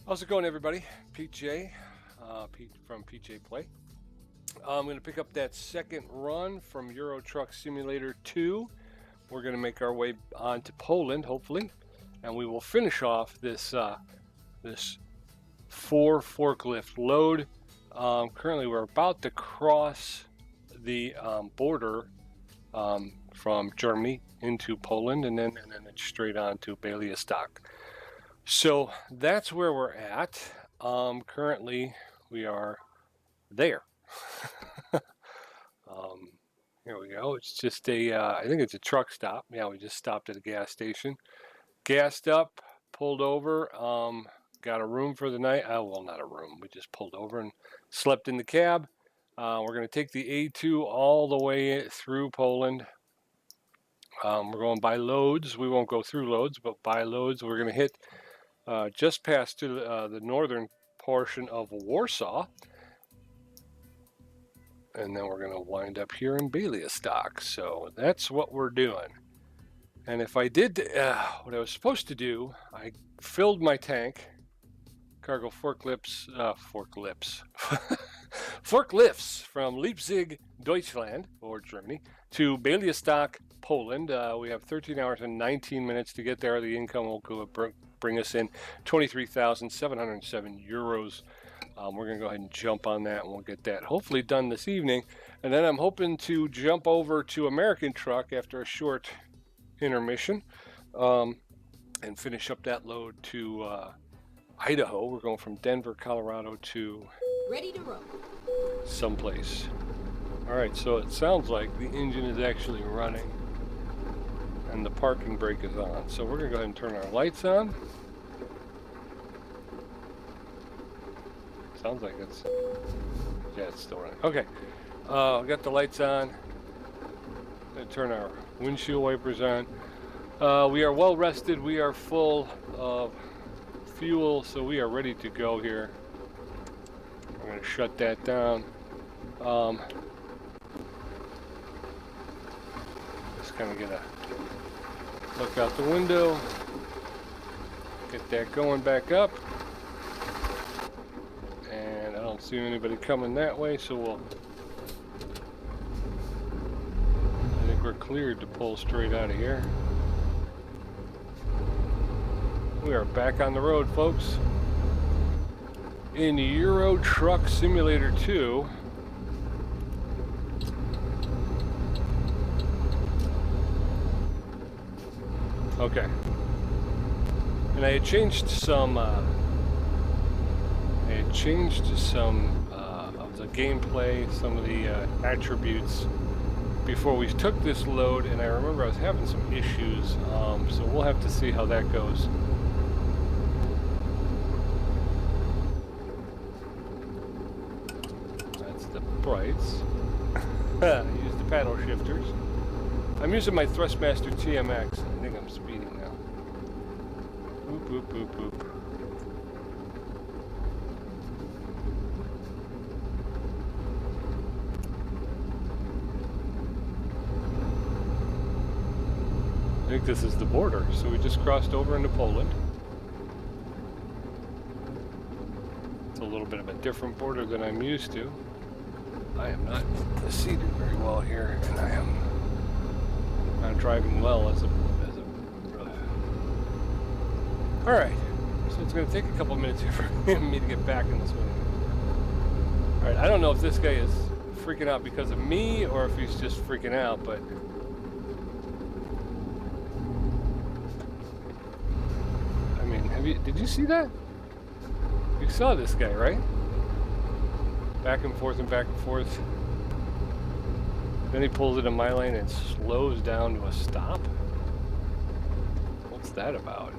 How's it going, everybody? Pete J, Pete from PJ Play. I'm going to pick up that second run from Euro Truck Simulator 2. We're going to make our way on to Poland, hopefully, and we will finish off this this 4 forklift load. Currently, we're about to cross the border from Germany into Poland, and then it's straight on to Bialystok. So that's where we're at. Currently, we are there. Here we go. It's just I think it's a truck stop. Yeah, we just stopped at a gas station. Gassed up, pulled over, got a room for the night. Well, not a room. We just pulled over and slept in the cab. We're going to take the A2 all the way through Poland. We're going by loads. We won't go through loads, but by loads. We're going to hit just past to the northern portion of Warsaw, and then we're going to wind up here in Bialystok. So that's what we're doing. And if I did what I was supposed to do, I filled my tank, cargo forklifts from Leipzig, Deutschland, or Germany, to Bialystok, Poland. We have 13 hours and 19 minutes to get there. The income will bring us in 23,707 euros. We're going to go ahead and jump on that, and we'll get that hopefully done this evening. And then I'm hoping to jump over to American Truck after a short intermission and finish up that load to Idaho. We're going from Denver, Colorado to ready to roll someplace. All right, so it sounds like the engine is actually running and the parking brake is on. So we're going to go ahead and turn our lights on. Sounds like it's still running. Okay, we got the lights on. Going to turn our windshield wipers on. We are well rested. We are full of fuel, so we are ready to go here. I'm going to shut that down. Just kind of get a look out the window. Get that going back up. And I don't see anybody coming that way, so I think we're cleared to pull straight out of here. We are back on the road, folks, in Euro Truck Simulator 2. Okay. And I had changed some of the gameplay, some of the attributes before we took this load, and I remember I was having some issues, so we'll have to see how that goes. That's the brights. Use the paddle shifters. I'm using my Thrustmaster TMX. I think I'm speeding now. Boop, boop, boop, boop. I think this is the border, so we just crossed over into Poland. It's a little bit of a different border than I'm used to. I am not seated very well here, and I am not driving well as a all right, so it's going to take a couple minutes here for me to get back in this one. All right, I don't know if this guy is freaking out because of me or if he's just freaking out, but I mean, did you see that? You saw this guy, right? Back and forth and back and forth. Then he pulls into my lane and slows down to a stop. What's that about?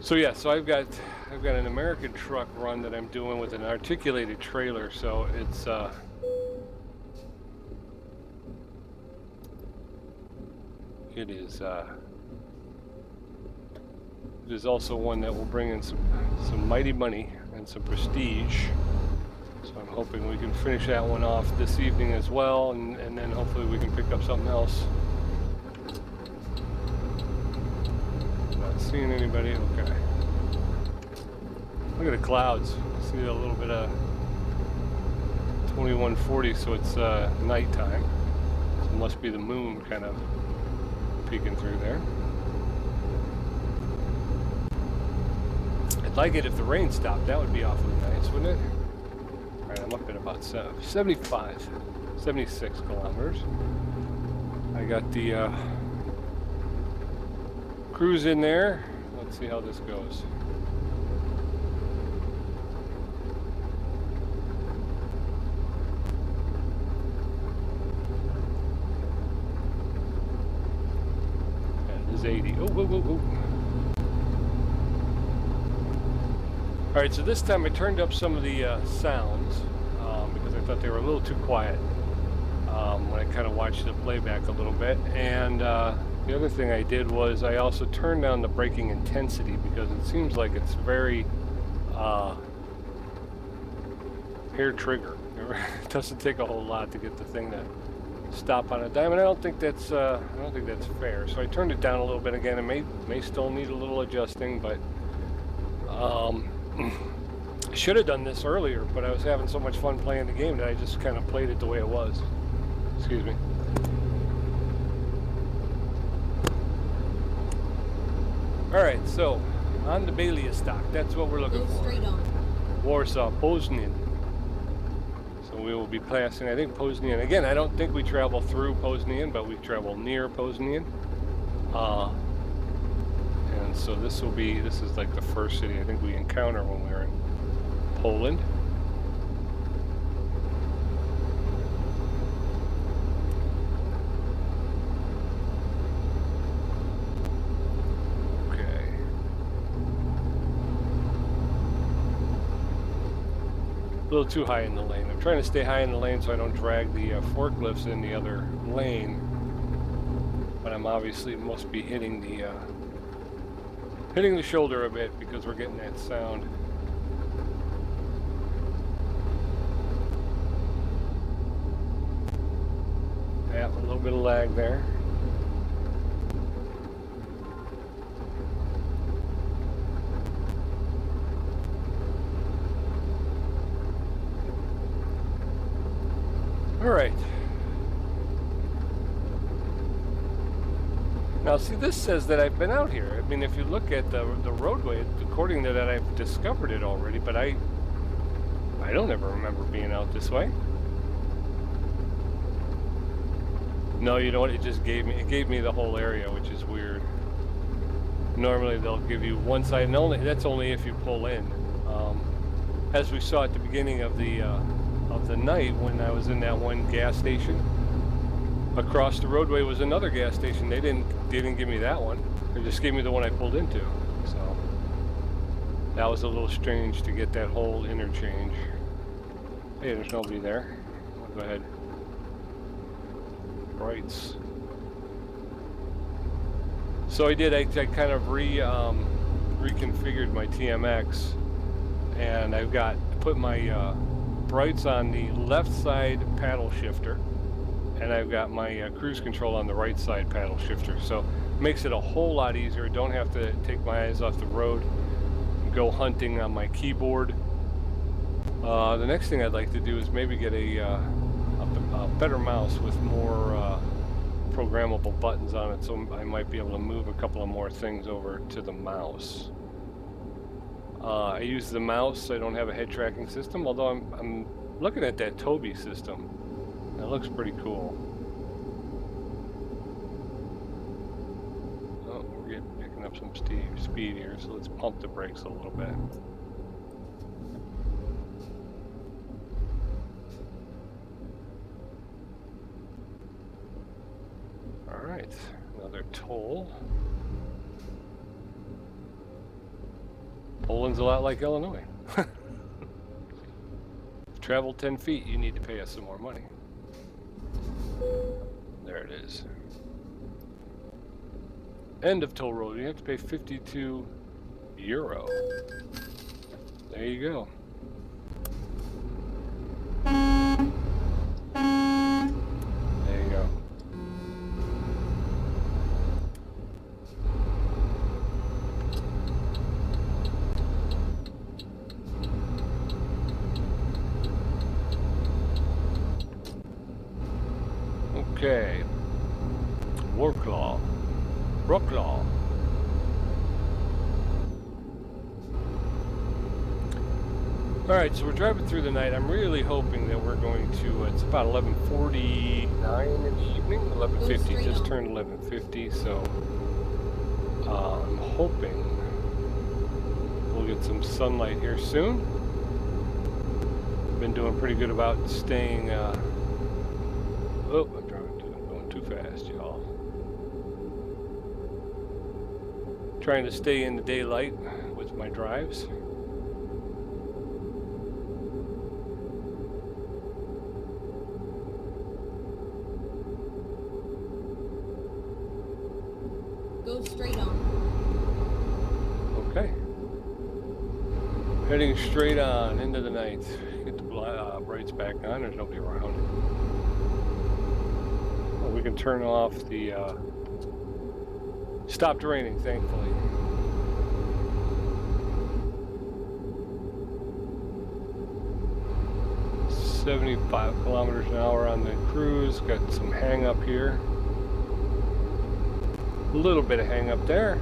So yeah, so I've got an American truck run that I'm doing with an articulated trailer. So it's it is also one that will bring in some mighty money and some prestige. So I'm hoping we can finish that one off this evening as well, and then hopefully we can pick up something else. Not seeing anybody. Okay. Look at the clouds. See a little bit of 2140, so it's nighttime. So it must be the moon kind of peeking through there. I'd like it if the rain stopped. That would be awfully nice, wouldn't it? All right, I'm up at about 75, 76 kilometers. I got the cruise in there. Let's see how this goes. That is 80. Oh, whoa, whoa, whoa. All right, so this time I turned up some of the sounds because I thought they were a little too quiet when I kind of watched the playback a little bit. And the other thing I did was I also turned down the braking intensity because it seems like it's very hair trigger. It doesn't take a whole lot to get the thing to stop on a dime, and I don't think that's fair. So I turned it down a little bit again. It may still need a little adjusting, but I should have done this earlier, but I was having so much fun playing the game that I just kind of played it the way it was. Excuse me. Alright, so on the Bialystok, that's what we're looking for. Straight on. Warsaw, Poznan. So we will be passing, I think, Poznan. Again, I don't think we travel through Poznan, but we travel near Poznan. And so this is like the first city I think we encounter when we're in Poland. Okay. A little too high in the lane. I'm trying to stay high in the lane so I don't drag the forklifts in the other lane. But I'm obviously must be hitting the shoulder a bit because we're getting that sound. Yeah, a little bit of lag there. All right. Now, see, this says that I've been out here. I mean, if you look at the roadway, according to that, I've discovered it already, but I don't ever remember being out this way. No, you know what? It just gave me the whole area, which is weird. Normally, they'll give you one side, and that's only if you pull in. As we saw at the beginning of the night when I was in that one gas station. Across the roadway was another gas station. They didn't give me that one. They just gave me the one I pulled into. So that was a little strange to get that whole interchange. Hey, there's nobody there. I'll go ahead. Rights. So I did. I kind of reconfigured my TMX, and I put my brights on the left side paddle shifter. And I've got my cruise control on the right side paddle shifter. So it makes it a whole lot easier. Don't have to take my eyes off the road and go hunting on my keyboard. The next thing I'd like to do is maybe get a better mouse with more programmable buttons on it, so I might be able to move a couple of more things over to the mouse. I use the mouse. I don't have a head tracking system, although I'm looking at that Tobii system. That looks pretty cool. Oh, we're picking up some speed here, so let's pump the brakes a little bit. All right, another toll. Poland's a lot like Illinois. Travel 10 feet, you need to pay us some more money. There it is. End of toll road. You have to pay 52 euro. There you go. There you go. Okay. Warclaw. Brooklaw. Alright, so we're driving through the night. I'm really hoping that we're going to, it's about 11:49 in the evening, 11:50, just turned 11:50, so I'm hoping we'll get some sunlight here soon. Been doing pretty good about staying, oh, I'm going too fast, y'all. Trying to stay in the daylight with my drives. Go straight on. Okay. Heading straight on into the night. Get the brights back on. There's nobody around. Well, we can turn off the... stopped raining, thankfully. .75 kilometers an hour on the cruise. Got some hang up here. A little bit of hang up there.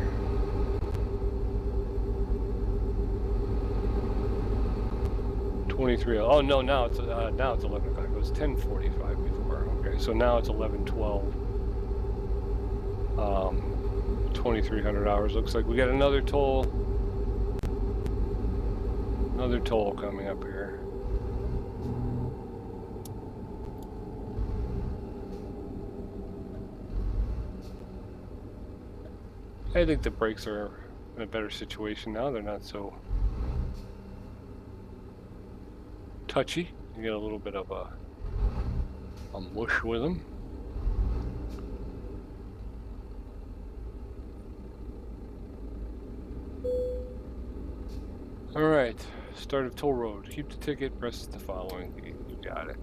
Oh no, now it's 11 o'clock. It was 10:45 before. Okay, so now it's 11:12. 2,300 hours. Looks like we got another toll. Another toll coming up here. I think the brakes are in a better situation now. They're not so touchy. You get a little bit of a mush with them. All right, start of toll road. Keep the ticket, press the following key. You got it.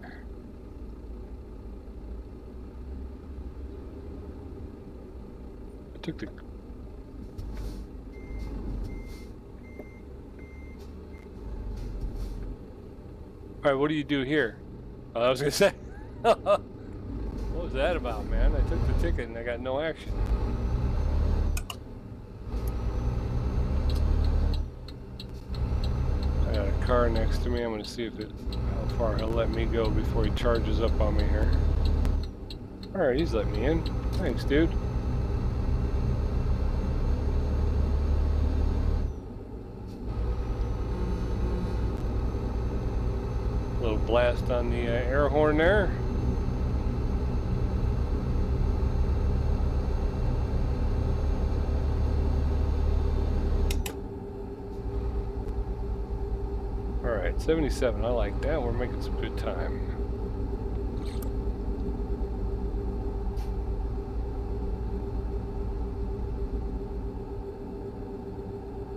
I took the... All right, what do you do here? I was gonna say, what was that about, man? I took the ticket and I got no action. I got a car next to me. I'm gonna see if how far he'll let me go before he charges up on me here. All right, he's letting me in. Thanks, dude. Little blast on the air horn there. All right, 77. I like that. We're making some good time.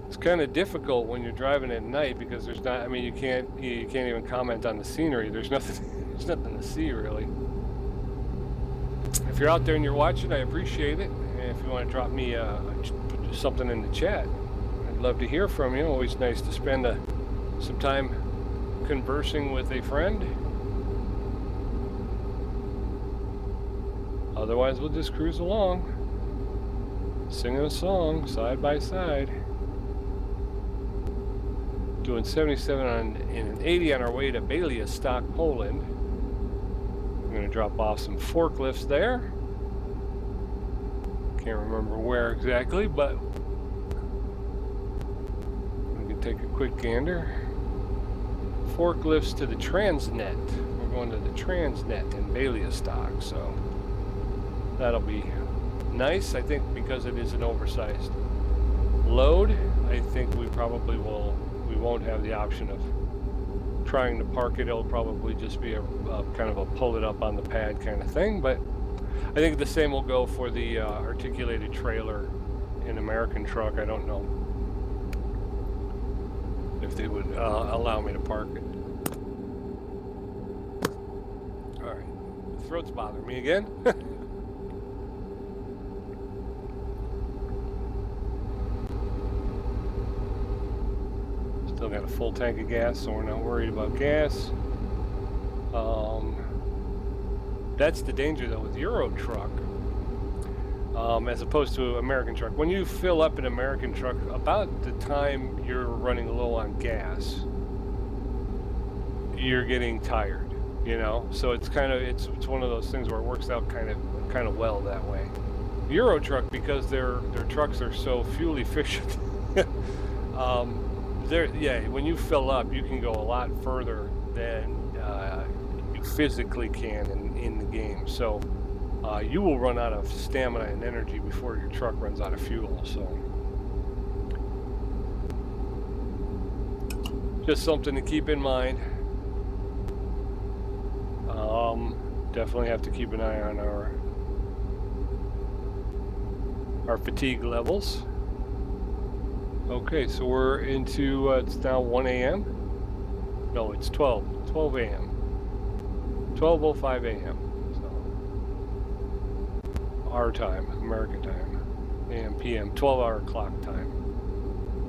It's kind of difficult when you're driving at night because there's not. I mean, you can't even comment on the scenery. There's nothing. There's nothing to see really. If you're out there and you're watching, I appreciate it. And if you want to drop me something in the chat, I'd love to hear from you. Always nice to spend some time conversing with a friend. Otherwise, we'll just cruise along, singing a song side by side. Doing 77 and an 80 on our way to Bialystok, Poland. I'm going to drop off some forklifts there. Can't remember where exactly, but we can take a quick gander. Forklifts to the Transnet. We're going to the Transnet in Bialystok, so that'll be nice. I think because it is an oversized load, I think we probably won't have the option of trying to park it. It'll probably just be a kind of a pull it up on the pad kind of thing, but I think the same will go for the articulated trailer in American truck. I don't know if they would allow me to park it. All right, the throat's bothering me again. Still got a full tank of gas, so we're not worried about gas. That's the danger though with Euro truck, as opposed to American truck. When you fill up an American truck, about the time you're running low on gas, you're getting tired, you know. So it's kind of it's one of those things where it works out kind of well that way. Euro truck, because their trucks are so fuel efficient. When you fill up, you can go a lot further than you physically can in the game. So you will run out of stamina and energy before your truck runs out of fuel. So just something to keep in mind. Definitely have to keep an eye on our fatigue levels. Okay, so we're into, it's now 1 a.m. No, it's 12 a.m. 12:05 a.m. So our time, American time, AM, PM, 12-hour clock time.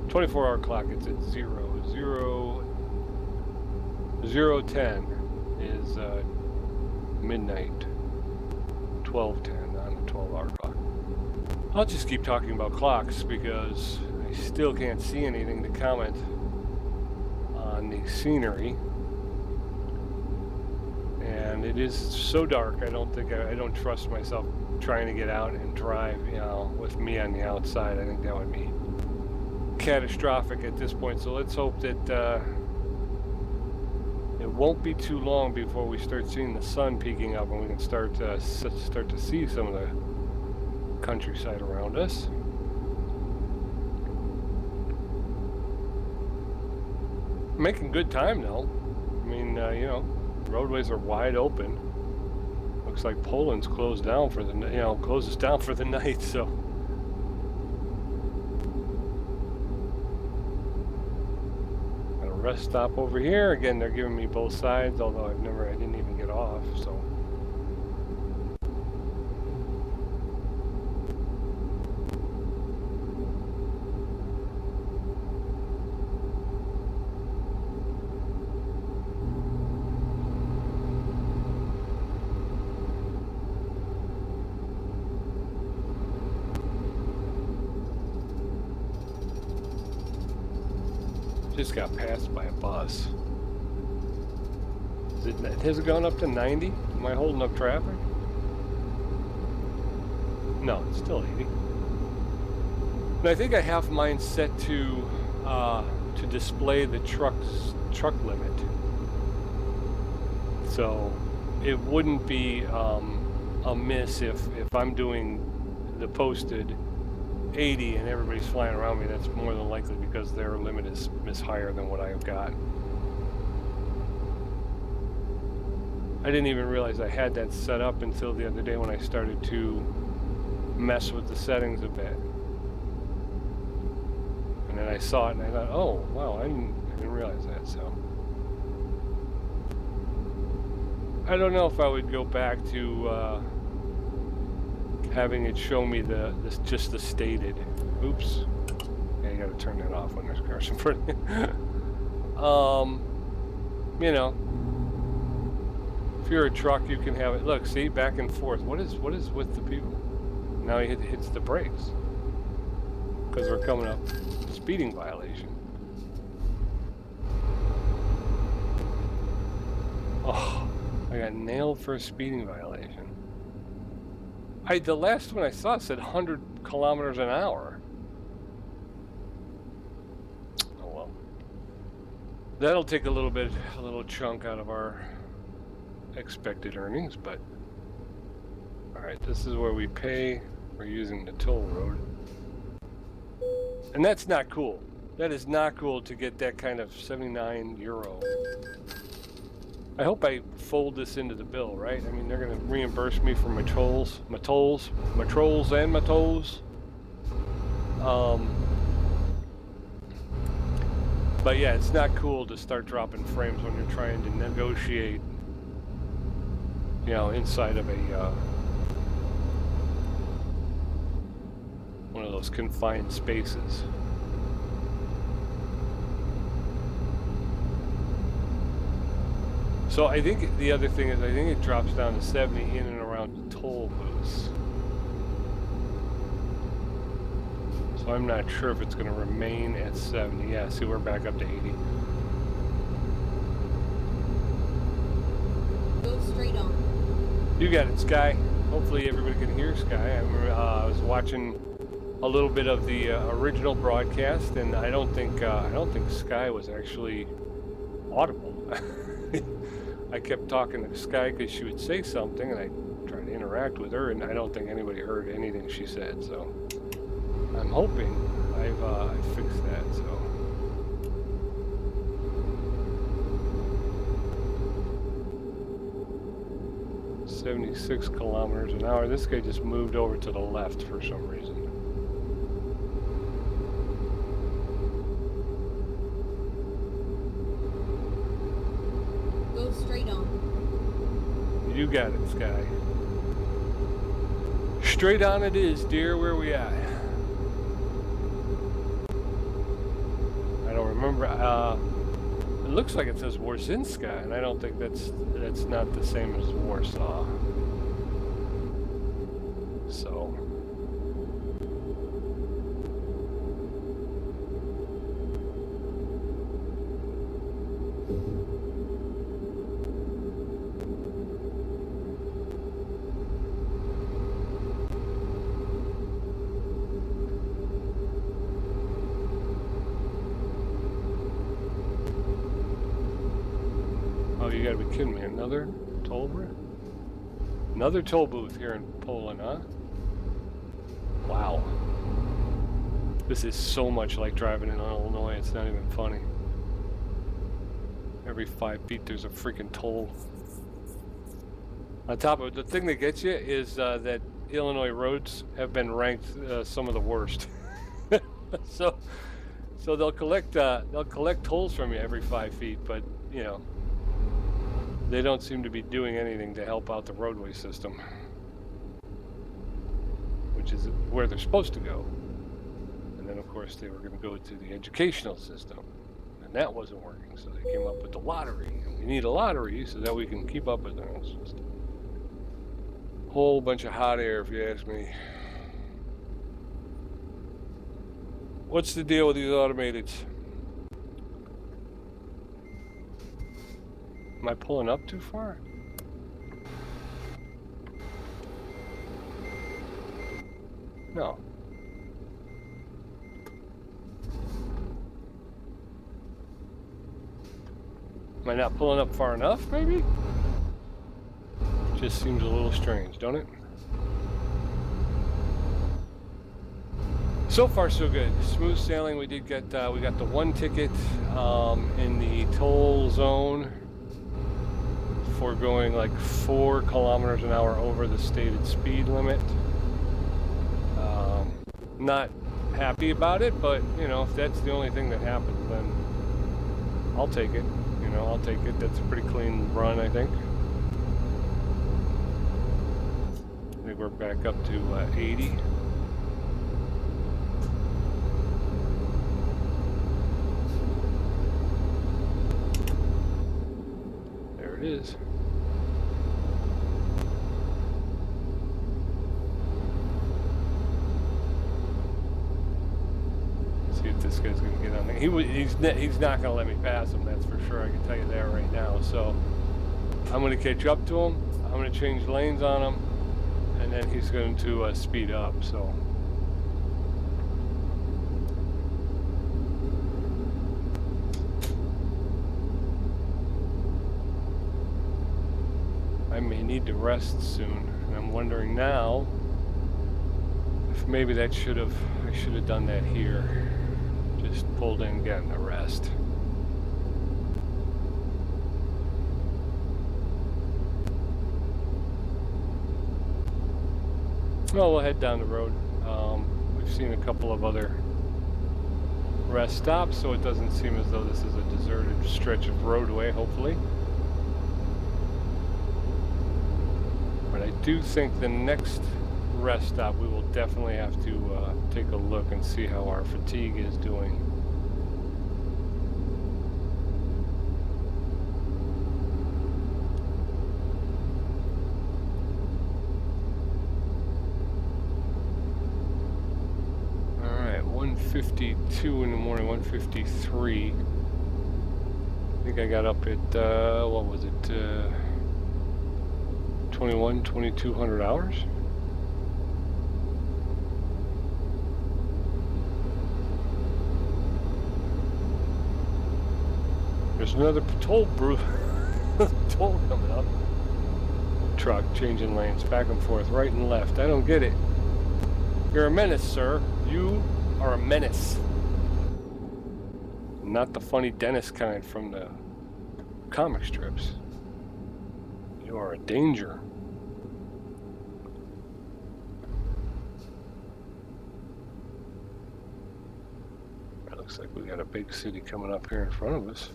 24-hour clock, it's at 0:10 is midnight. 12:10 on the 12-hour clock. I'll just keep talking about clocks because I still can't see anything to comment on the scenery. And it is so dark, I don't trust myself trying to get out and drive, you know, with me on the outside. I think that would be catastrophic at this point. So let's hope that it won't be too long before we start seeing the sun peeking up and we can start to see some of the countryside around us. Making good time though. I mean, you know, roadways are wide open. Looks like Poland's closed down for the, closes down for the night. So got a rest stop over here. Again, they're giving me both sides, although I didn't even get off. So. Just got passed by a bus. Has it gone up to 90? Am I holding up traffic? No, it's still 80. And I think I have mine set to display the truck limit. So it wouldn't be a miss if I'm doing the posted 80 and everybody's flying around me. That's more than likely because their limit is higher than what I've got. I didn't even realize I had that set up until the other day when I started to mess with the settings a bit. And then I saw it and I thought, oh wow, I didn't realize that. So I don't know if I would go back to having it show me just the stated. Oops. Yeah, you gotta turn that off when there's cars in front of you. You know, if you're a truck, you can have it. Look, see, back and forth. What is with the people? Now he hits the brakes because we're coming up speeding violation. Oh, I got nailed for a speeding violation. The last one I saw said 100 kilometers an hour. Oh well. That'll take a little chunk out of our expected earnings, but all right, this is where we pay. We're using the toll road. And that's not cool. That is not cool to get that kind of 79 euro. I hope I fold this into the bill, right? I mean, they're going to reimburse me for my trolls and my tolls. But yeah, it's not cool to start dropping frames when you're trying to negotiate, you know, inside of a one of those confined spaces. So I think the other thing is I think it drops down to 70 in and around toll booths. So I'm not sure if it's going to remain at 70. Yeah, see, we're back up to 80. Go straight on. You got it, Sky. Hopefully everybody can hear Sky. I was watching a little bit of the original broadcast, and I don't think Sky was actually audible. I kept talking to Sky because she would say something, and I tried to interact with her, and I don't think anybody heard anything she said. So I'm hoping I've fixed that. So 76 kilometers an hour. This guy just moved over to the left for some reason. Go straight on. You got it, Sky. Straight on it is, dear. Where we at? I don't remember. It looks like it says Warszynska, and I don't think that's not the same as Warsaw. So. You gotta be kidding me. Another toll booth? Another toll booth here in Poland, huh? Wow. This is so much like driving in Illinois, it's not even funny. Every 5 feet there's a freaking toll. On top of it, the thing that gets you is that Illinois roads have been ranked some of the worst. so they'll collect tolls from you every 5 feet, but you know, they don't seem to be doing anything to help out the roadway system, which is where they're supposed to go. And then, of course, they were going to go to the educational system, and that wasn't working, so they came up with the lottery. And we need a lottery so that we can keep up with it. It's just a whole bunch of hot air, if you ask me. What's the deal with these automateds? Am I pulling up too far? No. Am I not pulling up far enough, maybe? Just seems a little strange, don't it? So far, so good. Smooth sailing. We did get, we got the one ticket in the toll zone for going like 4 kilometers an hour over the stated speed limit. Not happy about it, but you know, if that's the only thing that happens, then I'll take it. You know, I'll take it. That's a pretty clean run, I think. I think we're back up to 80. There it is. See if this guy's going to get on there. He's not going to let me pass him, that's for sure. I can tell you that right now. So I'm going to catch up to him. I'm going to change lanes on him, and then he's going to speed up. So I may need to rest soon, and I'm wondering now if maybe I should have done that here. Just pulled in, gotten a rest. Well, we'll head down the road. We've seen a couple of other rest stops, so it doesn't seem as though this is a deserted stretch of roadway, hopefully. But I do think the next rest stop we will definitely have to take a look and see how our fatigue is doing. 1:52 in the morning, 1:53. I think I got up at, what was it, 2,200 hours? There's another toll toll coming up. Truck changing lanes back and forth, right and left. I don't get it. You're a menace, sir. You are a menace. Not the funny Dennis kind from the comic strips. You are a danger. It looks like we got a big city coming up here in front of us.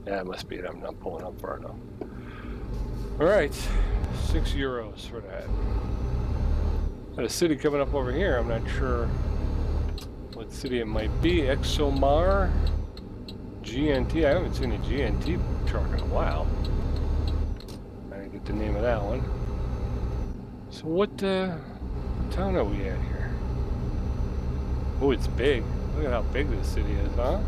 Yeah, it must be it. I'm not pulling up far enough. All right, €6 for that. Got a city coming up over here. I'm not sure what city it might be. Exomar, GNT. I haven't seen a GNT truck in a while. I didn't get the name of that one. So what town are we at here? Oh, it's big. Look at how big this city is, huh?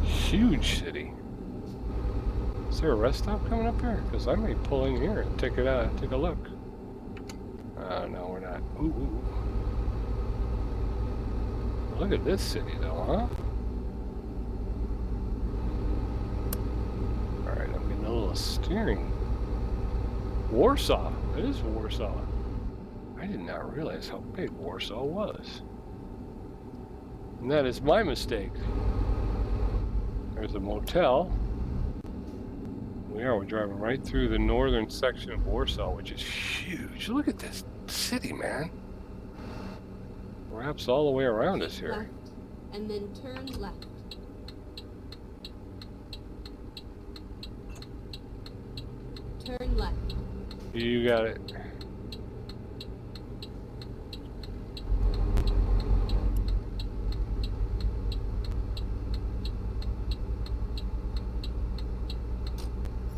Huge city. Is there a rest stop coming up here? Because I may pull in here and take it out, take a look. No, we're not. Ooh. Look at this city, though, huh? All right, I'm getting a little steering. Warsaw. It is Warsaw. I did not realize how big Warsaw was. And that is my mistake. There's a motel. We're driving right through the northern section of Warsaw, which is huge. Look at this city, man. Wraps all the way around us here. Left, and then turn left. Turn left. You got it.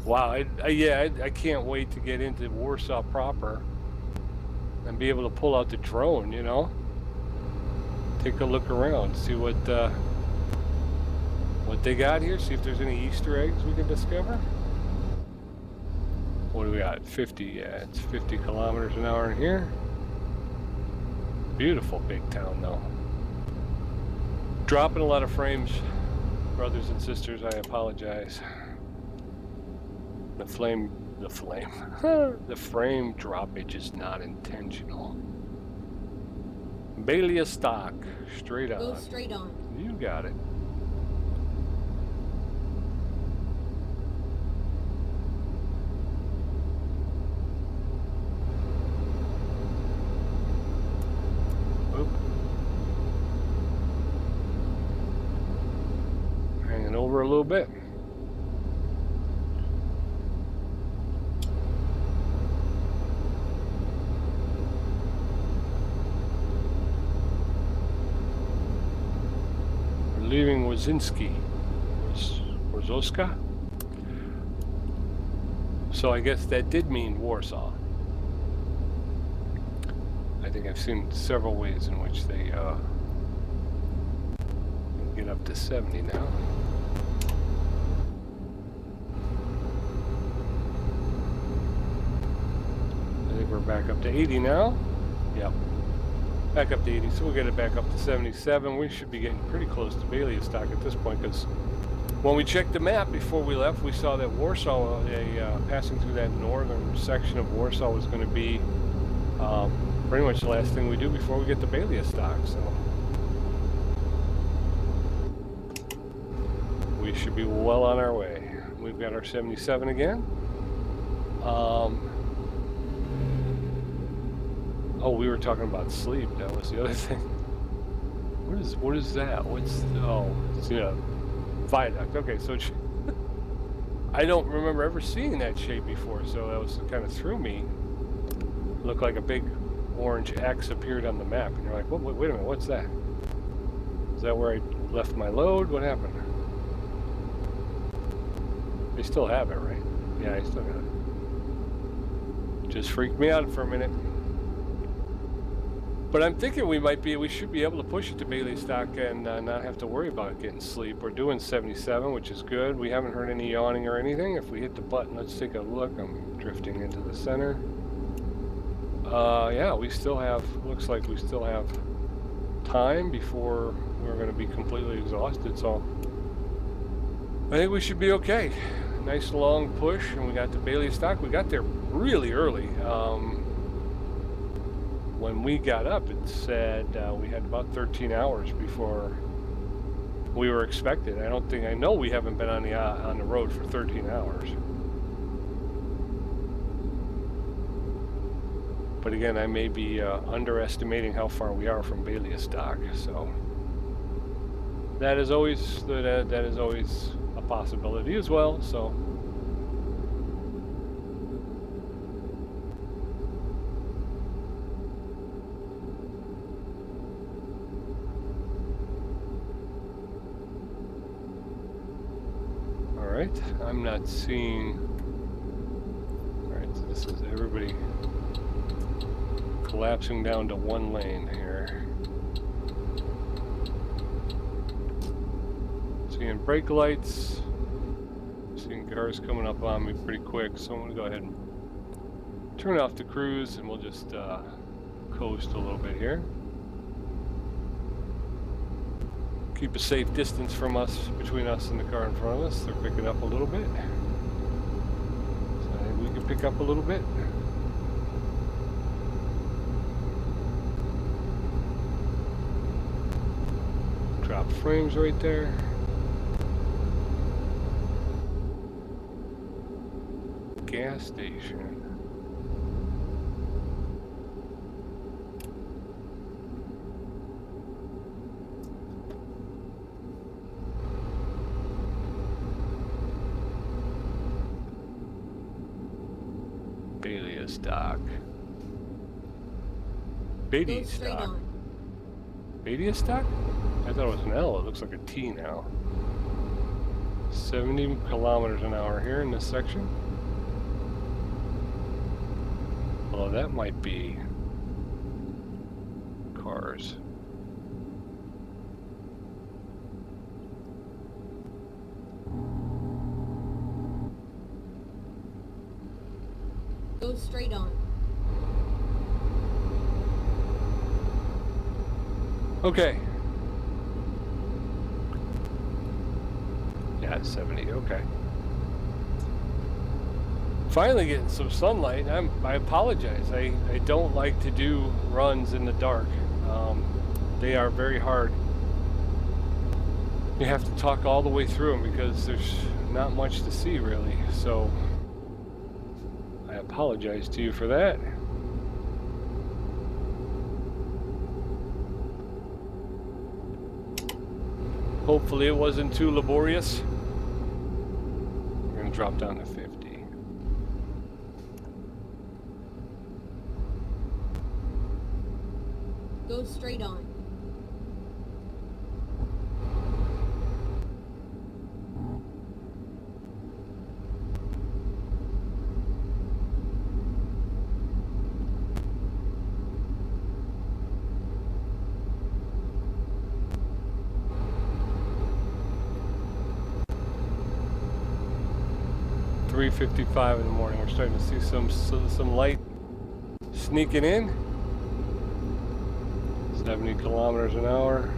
Wow, I can't wait to get into Warsaw proper and be able to pull out the drone, you know? Take a look around, see what they got here, see if there's any Easter eggs we can discover. What do we got? 50, yeah, it's 50 kilometers an hour in here. Beautiful big town, though. Dropping a lot of frames, brothers and sisters, I apologize. The frame droppage is not intentional. Bialystok, straight on. Go straight on. You got it. Oop. Hanging over a little bit. Leaving Warzowska. So I guess that did mean Warsaw. I think I've seen several ways in which they get up to 70 now. I think we're back up to 80 now. Yep. Back up to 80, so we'll get it back up to 77. We should be getting pretty close to Bialystok at this point, because when we checked the map before we left, we saw that Warsaw, passing through that northern section of Warsaw, was going to be pretty much the last thing we do before we get to Bialystok. So we should be well on our way. We've got our 77 again. Oh, we were talking about sleep. That was the other thing. What is that? What's it's viaduct? Okay, so I don't remember ever seeing that shape before, so that was kind of threw me. It looked like a big orange X appeared on the map, and you're like, wait a minute, what's that? Is that where I left my load? What happened? They still have it, right? Yeah, I still got it. Just freaked me out for a minute. But I'm thinking we should be able to push it to Bialystok and not have to worry about getting sleep. We're doing 77, which is good. We haven't heard any yawning or anything. If we hit the button, let's take a look. I'm drifting into the center. Yeah, we still have, looks like we still have time before we're going to be completely exhausted. So I think we should be okay. Nice long push, and we got to Bialystok. We got there really early. When we got up, it said we had about 13 hours before we were expected. I know we haven't been on the road for 13 hours. But again, I may be underestimating how far we are from Bialystok. So that is always a possibility as well. So. Alright, I'm not seeing. Alright, so this is everybody collapsing down to one lane here. Seeing brake lights. Seeing cars coming up on me pretty quick, so I'm going to go ahead and turn off the cruise and we'll just coast a little bit here. Keep a safe distance from us, between us and the car in front of us. They're picking up a little bit. So I think we can pick up a little bit. Drop frames right there. Gas station. Bialystok. Bialystok. Bialystok? I thought it was an L. It looks like a T now. 70 kilometers an hour here in this section. Well, that might be cars. Go straight on. Okay. Yeah, 70, okay. Finally getting some sunlight. I apologize. I don't like to do runs in the dark. They are very hard. You have to talk all the way through them because there's not much to see really. So I apologize to you for that. Hopefully it wasn't too laborious. We're going to drop down to 50. Go straight on. .55 in the morning. We're starting to see some light sneaking in. 70 kilometers an hour.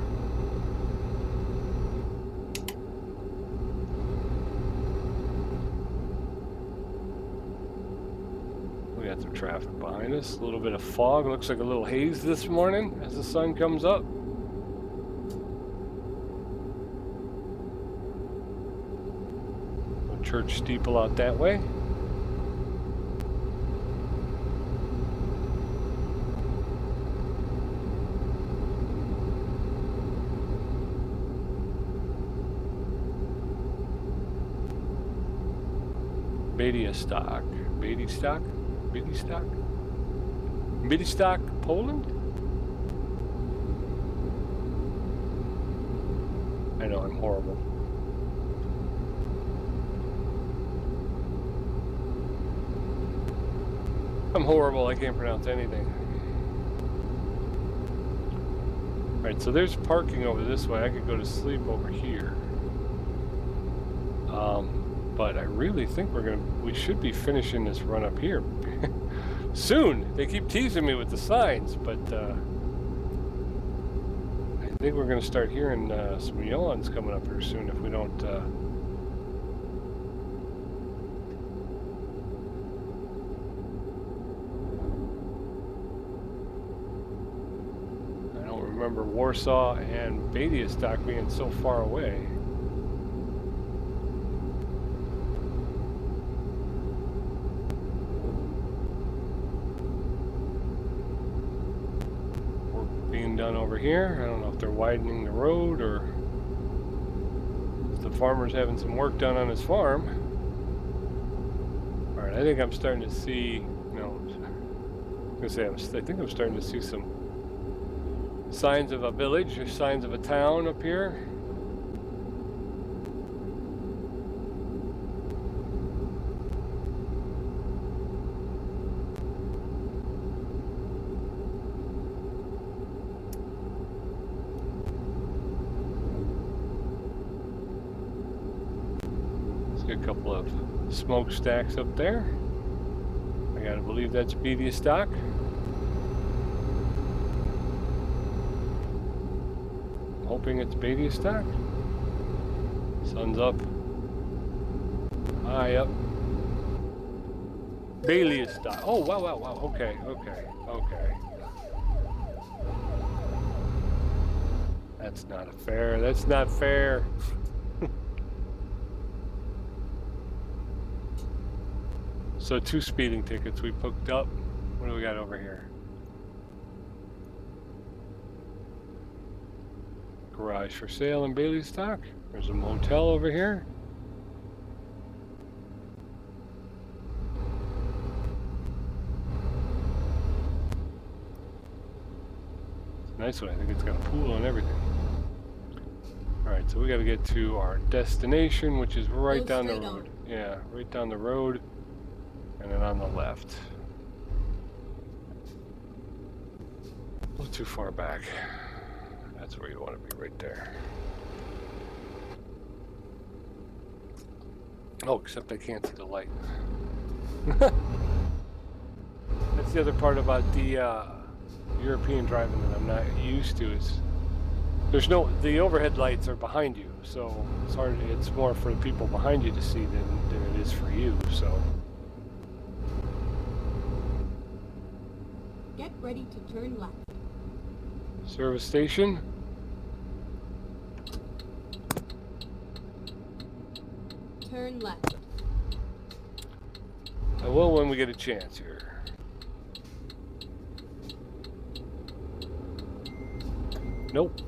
We got some traffic behind us. A little bit of fog. Looks like a little haze this morning as the sun comes up. Church steeple out that way. Bialystok. Bialystok? Bialystok? Bialystok, Poland? I know, I'm horrible. I'm horrible, I can't pronounce anything. Alright, so there's parking over this way. I could go to sleep over here. But I really think we should be finishing this run up here soon. They keep teasing me with the signs, but I think we're gonna start hearing some yawns coming up here soon if we don't I don't remember Warsaw and Bialystok being so far away. Done over here. I don't know if they're widening the road or if the farmer's having some work done on his farm. All right, I think I'm starting to see, I think I'm starting to see some signs of a village or signs of a town up here. A couple of smokestacks up there. I gotta believe that's Bialystok. Hoping it's Bialystok. Sun's up. High up. Bialystok. Oh, wow. Okay. That's not fair. So 2 speeding tickets we picked up. What do we got over here? Garage for sale in Bialystok. There's a motel over here. It's a nice one. I think it's got a pool and everything. Alright, so we got to get to our destination, which is right down the road. Yeah, right down the road. And then on the left. A little too far back. That's where you want to be, right there. Oh, except I can't see the light. That's the other part about the European driving that I'm not used to is the overhead lights are behind you, so it's more for the people behind you to see than it is for you, so. Get ready to turn left. Service station. Turn left. I will when we get a chance here. Nope.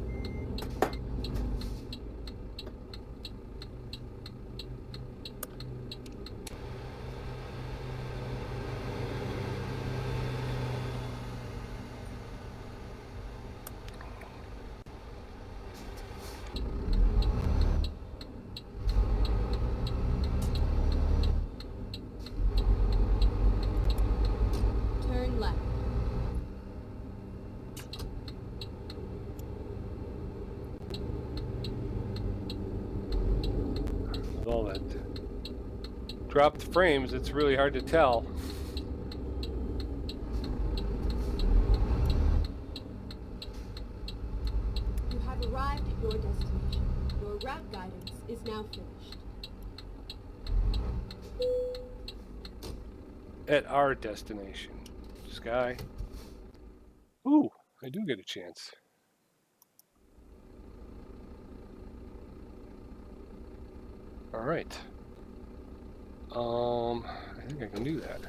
All that dropped frames, it's really hard to tell. You have arrived at your destination. Your route guidance is now finished. At our destination. Sky. Ooh, I do get a chance. All right. I think I can do that.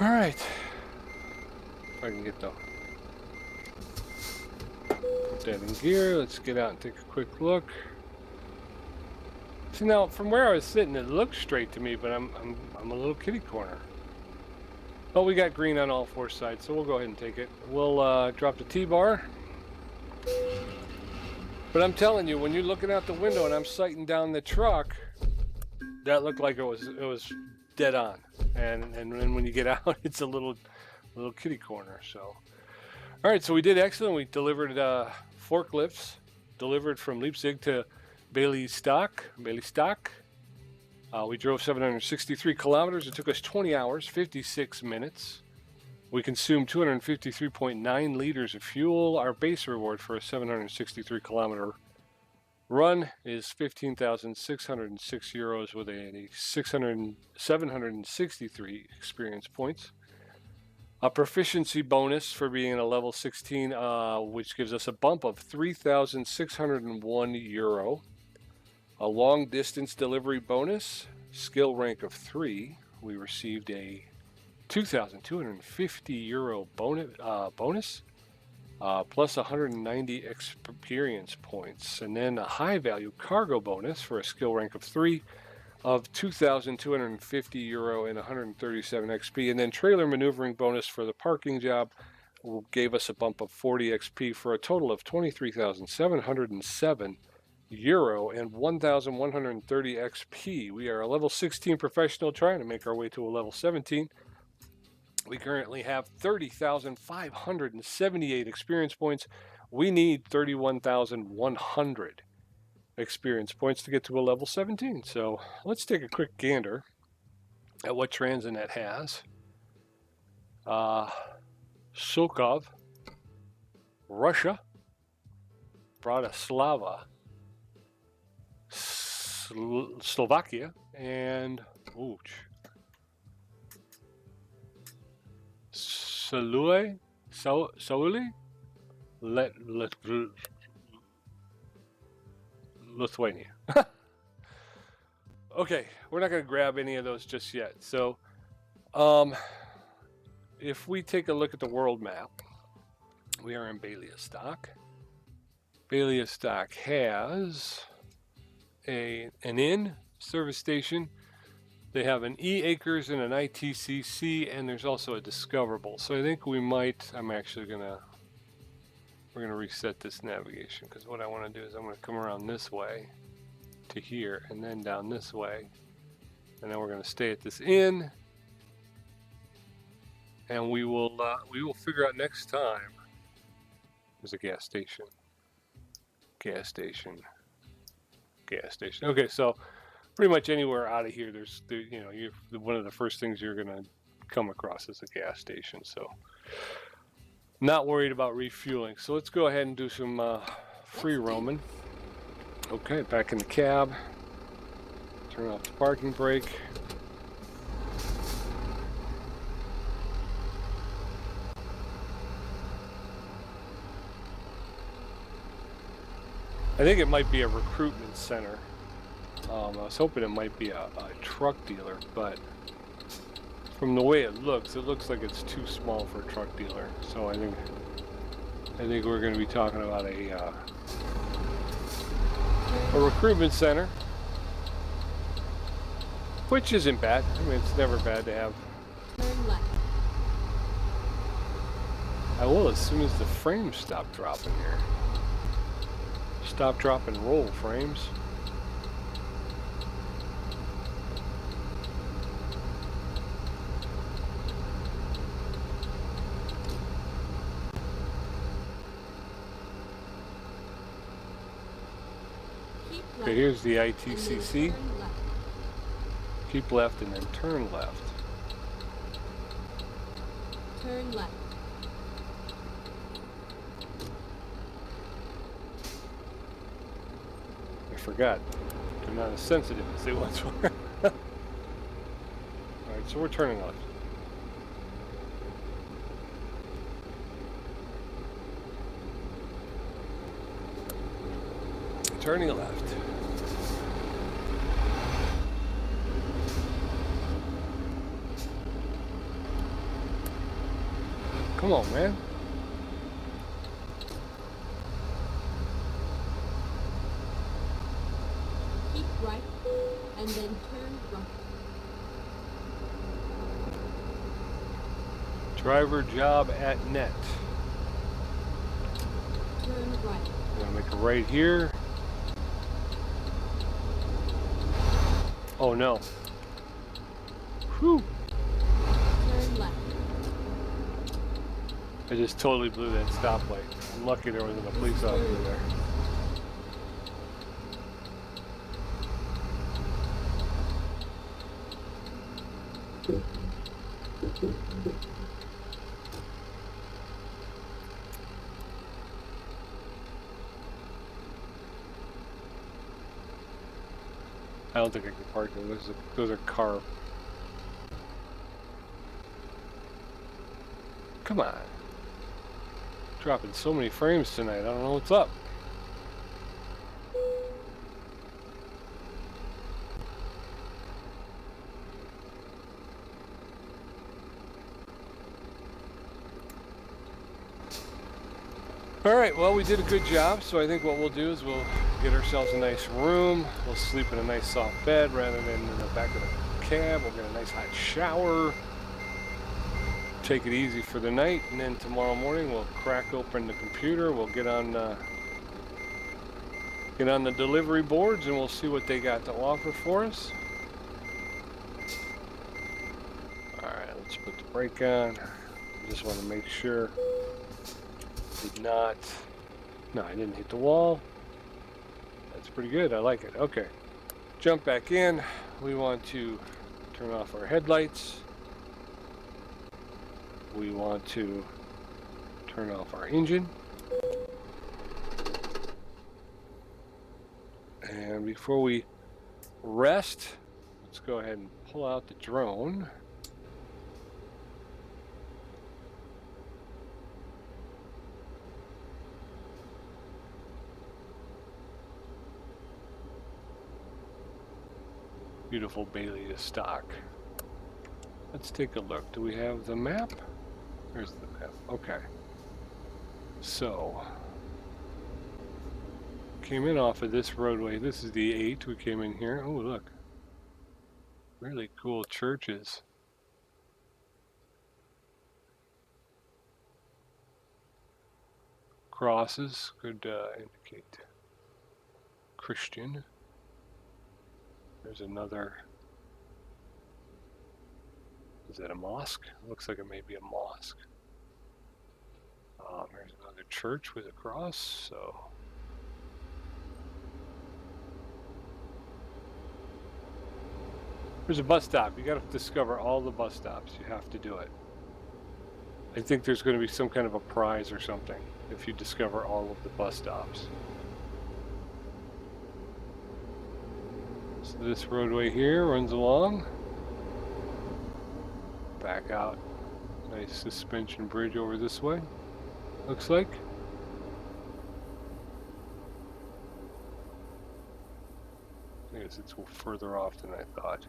All right. If I can get the put that in gear, let's get out and take a quick look. See, now from where I was sitting, it looks straight to me, but I'm a little kitty corner. But we got green on all four sides, so we'll go ahead and take it. We'll drop the T-bar. But I'm telling you, when you're looking out the window and I'm sighting down the truck, that looked like it was dead on. And then when you get out, it's a little kitty corner. So, all right, so we did excellent. We delivered forklifts, delivered from Leipzig to Bialystok. We drove 763 kilometers. It took us 20 hours, 56 minutes. We consumed 253.9 liters of fuel. Our base reward for a 763 kilometer run is 15,606 euros with a 763 experience points. A proficiency bonus for being in a level 16, which gives us a bump of 3,601 euro. A long distance delivery bonus, skill rank of 3. We received a 2,250 euro bonus, plus 190 experience points. And then a high value cargo bonus for a skill rank of 3 of 2,250 euro and 137 XP. And then trailer maneuvering bonus for the parking job gave us a bump of 40 XP for a total of 23,707 euro and 1,130 XP. We are a level 16 professional trying to make our way to a level 17. We currently have 30,578 experience points. We need 31,100 experience points to get to a level 17. So let's take a quick gander at what Transinet has. Sokov, Russia, Bratislava, Slovakia, and Sauli, Lithuania. Okay, we're not going to grab any of those just yet. So, if we take a look at the world map, we are in Bialystok. Bialystok has an inn service station. They have an E-Acres and an ITCC, and there's also a discoverable. So I think we might, we're gonna reset this navigation, because what I want to do is I'm going to come around this way to here and then down this way, and then we're going to stay at this inn, and we will figure out next time. There's a gas station. Okay, so pretty much anywhere out of here, one of the first things you're going to come across is a gas station. So not worried about refueling. So let's go ahead and do some free roaming. Okay, back in the cab. Turn off the parking brake. I think it might be a recruitment center. I was hoping it might be a truck dealer, but from the way it looks like it's too small for a truck dealer. So I think we're going to be talking about a recruitment center, which isn't bad. I mean, it's never bad to have. Turn left. I will, as soon as the frames stop dropping here. Stop, drop, and roll frames. Okay, here's the ITCC. Keep left and then turn left. Turn left. I forgot. They're not as sensitive as they once were. Alright, so we're turning left. Turning left. Come on, man. Keep right, and then turn right. Driver job at net. Turn right. I'm gonna make a right here. Oh no. Whew. Turn left. I just totally blew that stoplight. I'm lucky there wasn't a police officer there. I don't think I can park them. Those are car. Come on. Dropping so many frames tonight. I don't know what's up. All right, well, we did a good job, so I think what we'll do is we'll get ourselves a nice room. We'll sleep in a nice soft bed rather than in the back of the cab. We'll get a nice hot shower. Take it easy for the night, and then tomorrow morning we'll crack open the computer. We'll get on the delivery boards, and we'll see what they got to offer for us. All right, let's put the brake on. Just want to make sure. Did not. No, I didn't hit the wall. That's pretty good. I like it. Okay. Jump back in. We want to turn off our headlights. We want to turn off our engine. And before we rest, let's go ahead and pull out the drone. Beautiful Bialystok. Let's take a look. Do we have the map? There's the map. Okay. So, came in off of this roadway. This is the 8. We came in here. Oh, look. Really cool churches. Crosses could indicate Christian. There's another. Is that a mosque? Looks like it may be a mosque. There's another church with a cross. So. There's a bus stop. You got to discover all the bus stops. You have to do it. I think there's going to be some kind of a prize or something if you discover all of the bus stops. So this roadway here runs along. Back out. Nice suspension bridge over this way. Looks like. I guess it's further off than I thought.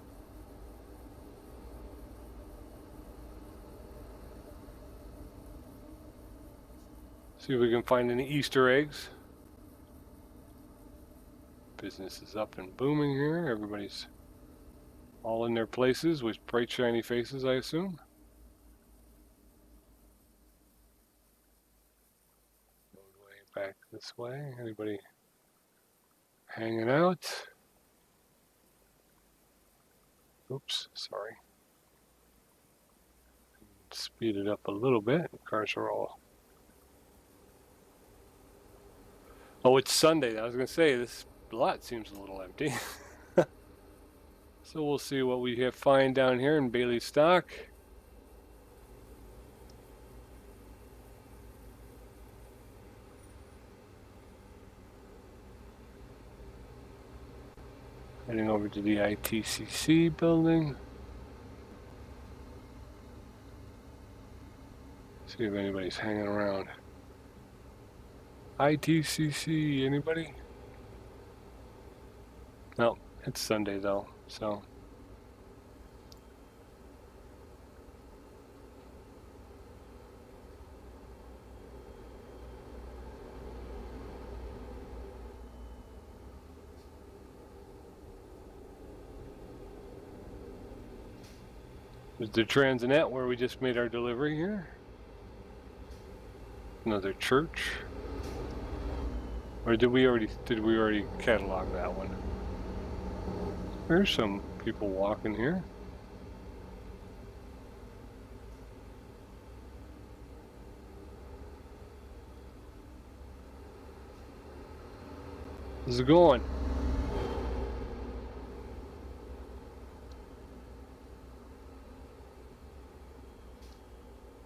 See if we can find any Easter eggs. Business is up and booming here. Everybody's all in their places with bright shiny faces, I assume. Roadway back this way. Anybody hanging out? Oops, sorry. Speed it up a little bit. Cars are all. Oh, it's Sunday. I was going to say, this lot seems a little empty. So we'll see what we find down here in Bialystok. Heading over to the ITCC building. See if anybody's hanging around. ITCC, anybody? No, it's Sunday though, so. There's the Transinet where we just made our delivery here. Another church. Or did we already catalog that one? There's some people walking here. How's it going?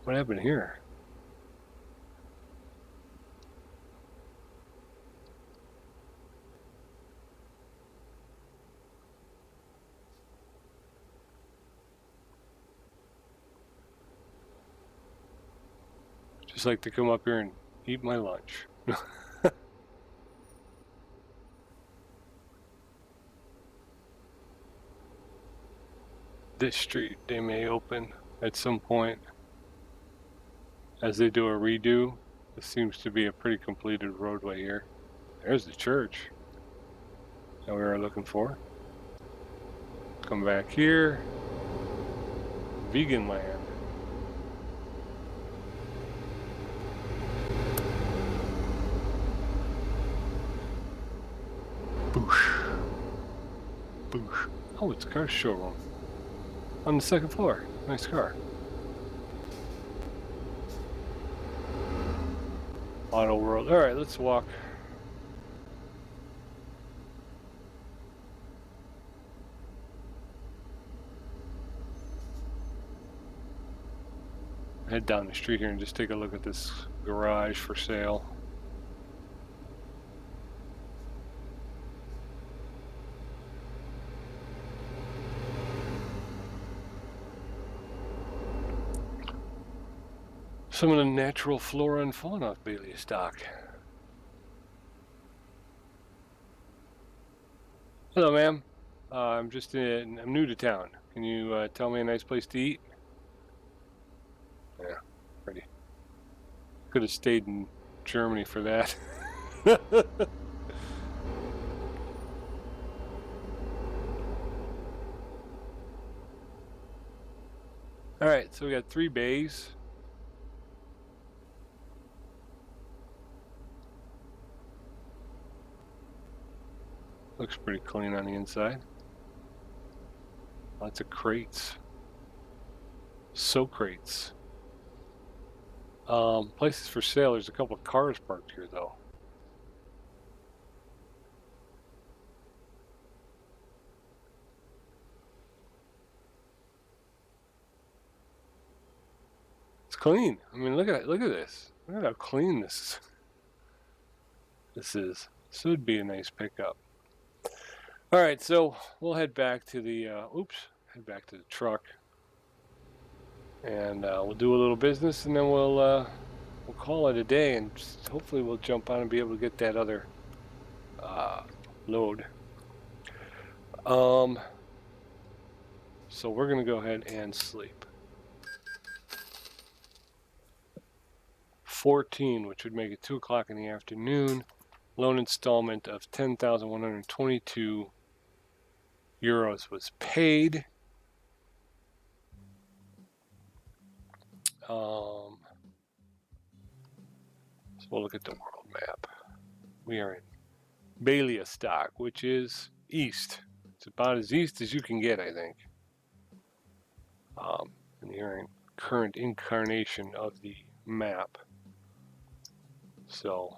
What happened here? Just like to come up here and eat my lunch. This street they may open at some point as they do a redo. This seems to be a pretty completed roadway here. There's the church that we were looking for. Come back here. Vegan land. Boosh. Boosh. Oh, it's a car showroom. On the second floor. Nice car. Auto World. Alright, let's walk. Head down the street here and just take a look at this garage for sale. Some of the natural flora and fauna of Bialystok. Hello, ma'am. I'm new to town. Can you tell me a nice place to eat? Yeah, pretty. Could have stayed in Germany for that. All right, so we got 3 bays. Looks pretty clean on the inside. Lots of crates. So crates. Places for sale. There's a couple of cars parked here, though. It's clean. I mean, look at this. Look at how clean this is. This would be a nice pickup. All right, so we'll head back to the truck, and we'll do a little business, and then we'll call it a day, and hopefully we'll jump on and be able to get that other load. So we're gonna go ahead and sleep. 14, which would make it 2 o'clock in the afternoon. Loan installment of 10,122 euros was paid. So we'll look at the world map. We are in Bialystok, which is east. It's about as east as you can get, I think. In the current incarnation of the map. So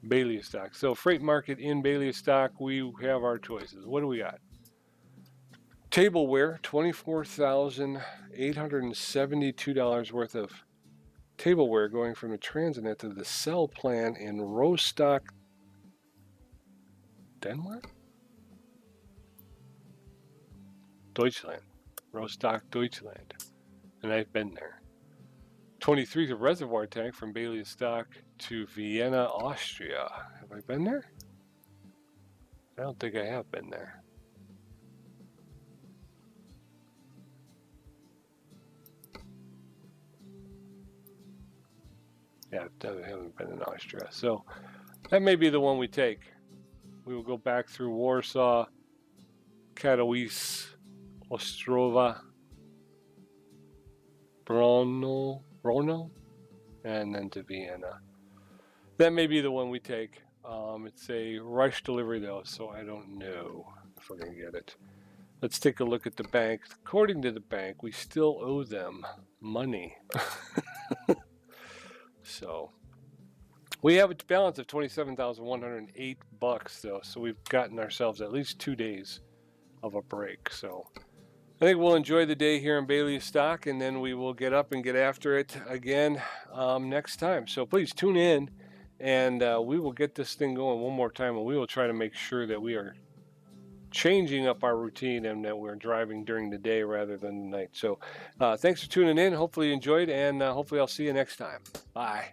Bialystok. So freight market in Bialystok, we have our choices. What do we got? Tableware, $24,872 worth of tableware going from the Transinet to the cell plan in Rostock, Denmark? Deutschland. Rostock, Deutschland. And I've been there. 23 a reservoir tank from Bialystok to Vienna, Austria. Have I been there? I don't think I have been there. Yeah, I haven't been in Austria. So that may be the one we take. We will go back through Warsaw, Katowice, Ostrova, Brno, and then to Vienna. That may be the one we take. It's a rush delivery though, so I don't know if we're going to get it. Let's take a look at the bank. According to the bank, we still owe them money. So we have a balance of $27,108 though, so we've gotten ourselves at least 2 days of a break. So I think we'll enjoy the day here in Bialystok, and then we will get up and get after it again next time. So please tune in, and we will get this thing going one more time, and we will try to make sure that we are changing up our routine and that we're driving during the day rather than the night. So thanks for tuning in. Hopefully you enjoyed, and hopefully I'll see you next time. Bye.